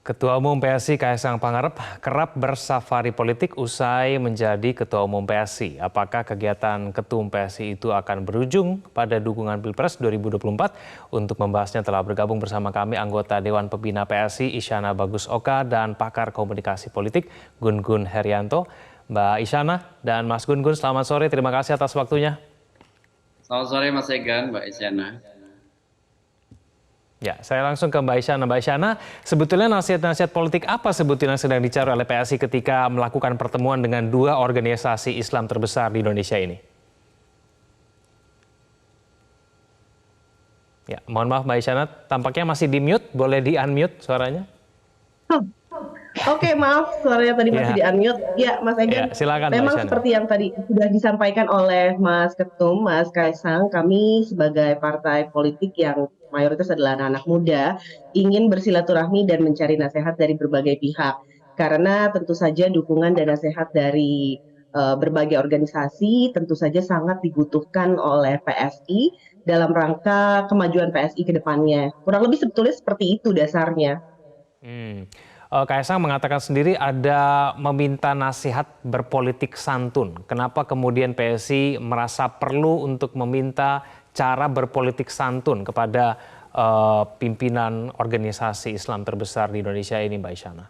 Ketua Umum PSI Kaisang Pangarep kerap bersafari politik usai menjadi Ketua Umum PSI. Apakah kegiatan Ketum PSI itu akan berujung pada dukungan Pilpres 2024? Untuk membahasnya telah bergabung bersama kami anggota Dewan Pembina PSI Isyana Bagus Oka dan pakar komunikasi politik Gun Gun Herianto. Mbak Isyana dan Mas Gun Gun, selamat sore. Terima kasih atas waktunya. Selamat sore Mas Egan, Mbak Isyana. Ya, saya langsung ke Mbak Isyana. Mbak Isyana, sebetulnya nasihat-nasihat politik apa sebetulnya sedang dicari oleh PSI ketika melakukan pertemuan dengan dua organisasi Islam terbesar di Indonesia ini? Ya, mohon maaf Mbak Isyana, tampaknya masih di-mute, boleh di-unmute suaranya? Oke, maaf suaranya tadi masih di-unmute. Ya, Mas Egan, silakan, memang seperti yang tadi sudah disampaikan oleh Mas Ketum, Mas Kaisang, kami sebagai partai politik yang mayoritas adalah anak-anak muda, ingin bersilaturahmi dan mencari nasihat dari berbagai pihak. Karena tentu saja dukungan dan nasihat dari berbagai organisasi tentu saja sangat dibutuhkan oleh PSI dalam rangka kemajuan PSI ke depannya. Kurang lebih sebetulnya seperti itu dasarnya. Kaisang mengatakan sendiri ada meminta nasihat berpolitik santun. Kenapa kemudian PSI merasa perlu untuk meminta cara berpolitik santun kepada pimpinan organisasi Islam terbesar di Indonesia ini, Mbak Isyana?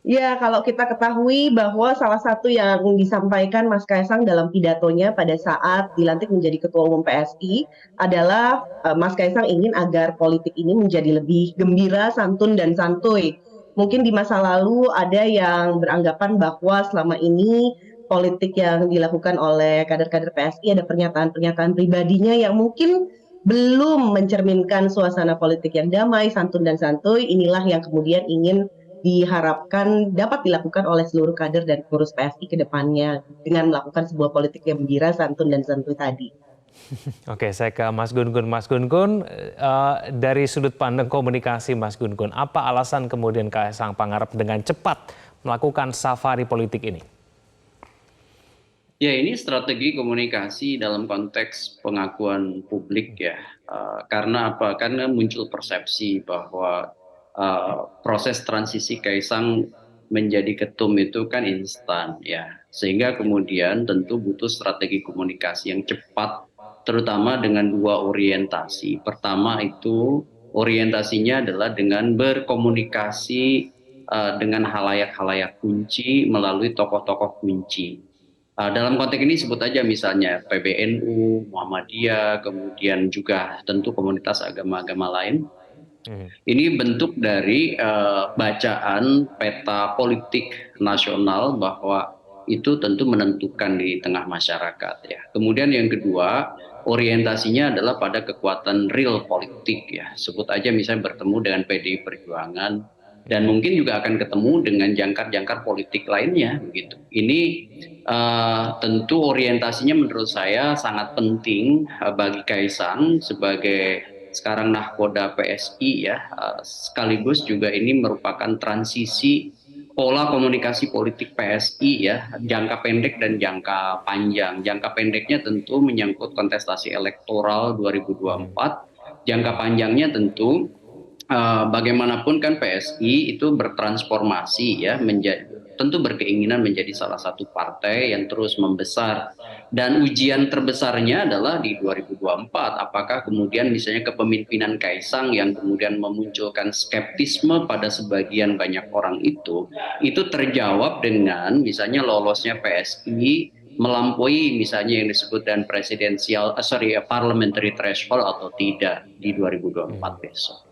Ya, kalau kita ketahui bahwa salah satu yang disampaikan Mas Kaisang dalam pidatonya pada saat dilantik menjadi Ketua Umum PSI adalah Mas Kaisang ingin agar politik ini menjadi lebih gembira, santun, dan santuy. Mungkin di masa lalu ada yang beranggapan bahwa selama ini politik yang dilakukan oleh kader-kader PSI ada pernyataan-pernyataan pribadinya yang mungkin belum mencerminkan suasana politik yang damai, santun, dan santuy. Inilah yang kemudian ingin diharapkan dapat dilakukan oleh seluruh kader dan pengurus PSI ke depannya dengan melakukan sebuah politik yang gembira, santun, dan santuy tadi. Oke, saya ke Mas Gun Gun. Mas Gun Gun, dari sudut pandang komunikasi Mas Gun Gun, apa alasan kemudian Kaisang Pangarep dengan cepat melakukan safari politik ini? Ya, ini strategi komunikasi dalam konteks pengakuan publik ya. Karena apa? Karena muncul persepsi bahwa proses transisi Kaisang menjadi ketum itu kan instan ya, sehingga kemudian tentu butuh strategi komunikasi yang cepat, terutama dengan dua orientasi. Pertama itu orientasinya adalah dengan berkomunikasi dengan halayak-halayak kunci melalui tokoh-tokoh kunci. Dalam konteks ini sebut aja misalnya PBNU, Muhammadiyah, kemudian juga tentu komunitas agama-agama lain. Ini bentuk dari bacaan peta politik nasional bahwa itu tentu menentukan di tengah masyarakat ya. Kemudian yang kedua, orientasinya adalah pada kekuatan real politik ya. Sebut aja misalnya bertemu dengan PDI Perjuangan dan mungkin juga akan ketemu dengan jangkar-jangkar politik lainnya begitu. Ini tentu orientasinya menurut saya sangat penting bagi Kaisang sebagai sekarang nahkoda PSI ya, sekaligus juga ini merupakan transisi pola komunikasi politik PSI ya, jangka pendek dan jangka panjang. Jangka pendeknya tentu menyangkut kontestasi elektoral 2024, jangka panjangnya tentu bagaimanapun kan PSI itu bertransformasi ya, tentu berkeinginan menjadi salah satu partai yang terus membesar. Dan ujian terbesarnya adalah di 2024, apakah kemudian misalnya kepemimpinan Kaisang yang kemudian memunculkan skeptisme pada sebagian banyak orang itu terjawab dengan misalnya lolosnya PSI melampaui misalnya yang disebut dan parliamentary threshold atau tidak di 2024 besok.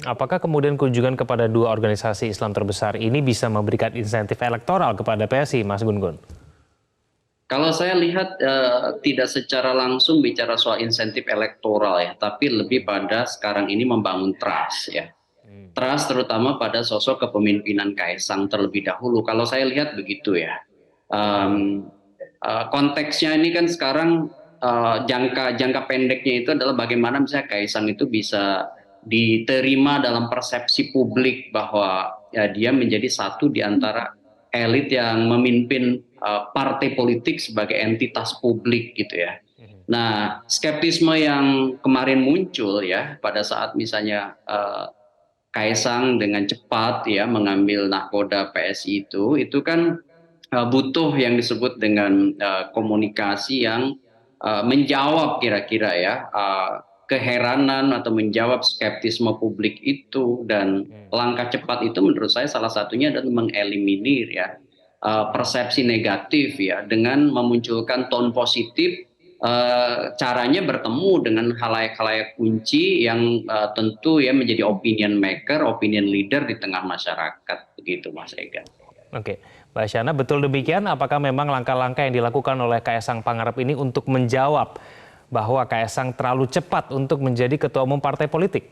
Apakah kemudian kunjungan kepada dua organisasi Islam terbesar ini bisa memberikan insentif elektoral kepada PSI, Mas Gun Gun? Kalau saya lihat tidak secara langsung bicara soal insentif elektoral ya, tapi lebih pada sekarang ini membangun trust ya. Trust terutama pada sosok kepemimpinan Kaisang terlebih dahulu. Kalau saya lihat begitu ya. Konteksnya ini kan sekarang jangka pendeknya itu adalah bagaimana misalnya Kaisang itu bisa diterima dalam persepsi publik bahwa ya, dia menjadi satu di antara elit yang memimpin partai politik sebagai entitas publik gitu ya. Nah, skeptisme yang kemarin muncul ya pada saat misalnya Kaisang dengan cepat ya mengambil nahkoda PSI itu kan butuh yang disebut dengan komunikasi yang menjawab kira-kira ya keheranan atau menjawab skeptisme publik itu, dan langkah cepat itu menurut saya salah satunya adalah mengeliminir ya persepsi negatif ya dengan memunculkan tone positif. Caranya bertemu dengan khalayak-khalayak kunci yang tentu ya menjadi opinion maker, opinion leader di tengah masyarakat, begitu Mas Ega. Oke, Mbak Shana, betul demikian? Apakah memang langkah-langkah yang dilakukan oleh Kaisang Pangarep ini untuk menjawab bahwa Kaisang terlalu cepat untuk menjadi ketua umum partai politik?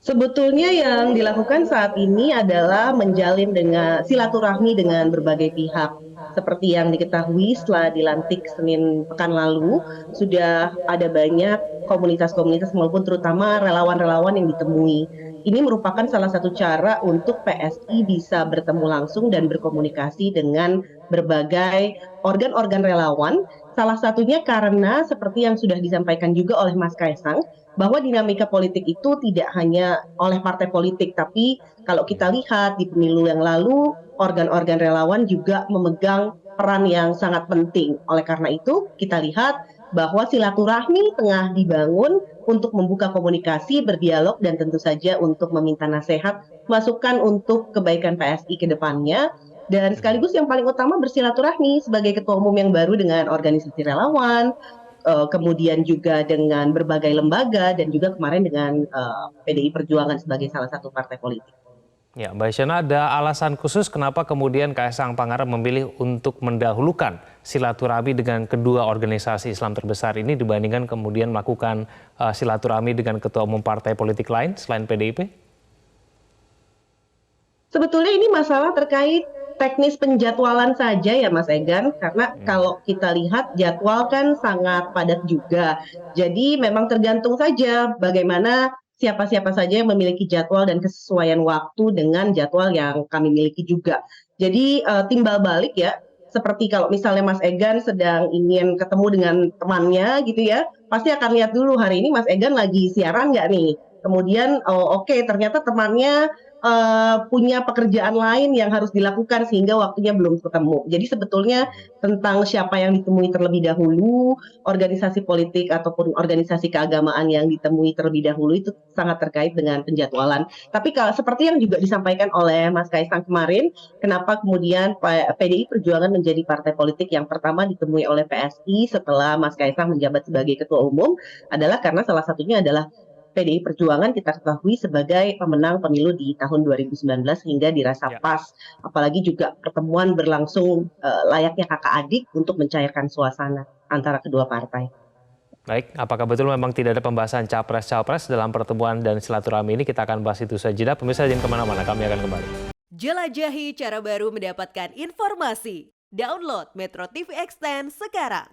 Sebetulnya yang dilakukan saat ini adalah menjalin dengan silaturahmi dengan berbagai pihak. Seperti yang diketahui setelah dilantik Senin pekan lalu, sudah ada banyak komunitas-komunitas maupun terutama relawan-relawan yang ditemui. Ini merupakan salah satu cara untuk PSI bisa bertemu langsung dan berkomunikasi dengan berbagai organ-organ relawan. Salah satunya karena seperti yang sudah disampaikan juga oleh Mas Kaisang, bahwa dinamika politik itu tidak hanya oleh partai politik, tapi kalau kita lihat di pemilu yang lalu, organ-organ relawan juga memegang peran yang sangat penting. Oleh karena itu, kita lihat bahwa silaturahmi tengah dibangun untuk membuka komunikasi, berdialog, dan tentu saja untuk meminta nasihat, masukan untuk kebaikan PSI ke depannya. Dan sekaligus yang paling utama bersilaturahmi sebagai ketua umum yang baru dengan organisasi relawan, kemudian juga dengan berbagai lembaga, dan juga kemarin dengan PDI Perjuangan sebagai salah satu partai politik. Ya, Mbak Shana, ada alasan khusus kenapa kemudian Kaisang Pangarep memilih untuk mendahulukan silaturahmi dengan kedua organisasi Islam terbesar ini dibandingkan kemudian melakukan silaturahmi dengan ketua umum partai politik lain selain PDIP? Sebetulnya ini masalah terkait teknis penjadwalan saja ya Mas Egan, karena kalau kita lihat jadwal kan sangat padat juga. Jadi memang tergantung saja bagaimana siapa-siapa saja yang memiliki jadwal dan kesesuaian waktu dengan jadwal yang kami miliki juga. Jadi timbal balik ya, seperti kalau misalnya Mas Egan sedang ingin ketemu dengan temannya gitu ya, pasti akan lihat dulu hari ini Mas Egan lagi siaran nggak nih. Kemudian oke, ternyata temannya punya pekerjaan lain yang harus dilakukan sehingga waktunya belum ketemu. Jadi sebetulnya tentang siapa yang ditemui terlebih dahulu, organisasi politik ataupun organisasi keagamaan yang ditemui terlebih dahulu itu sangat terkait dengan penjadwalan. Tapi kalau seperti yang juga disampaikan oleh Mas Kaisang kemarin, kenapa kemudian PDI Perjuangan menjadi partai politik yang pertama ditemui oleh PSI setelah Mas Kaisang menjabat sebagai ketua umum adalah karena salah satunya adalah PDI Perjuangan kita ketahui sebagai pemenang pemilu di tahun 2019 hingga dirasa pas. Apalagi juga pertemuan berlangsung layaknya kakak adik untuk mencairkan suasana antara kedua partai. Baik, apakah betul memang tidak ada pembahasan capres-capres dalam pertemuan dan silaturahmi ini? Kita akan bahas itu saja. Pemirsa jangan kemana-mana, kami akan kembali. Jelajahi cara baru mendapatkan informasi. Download Metro TV Extend sekarang.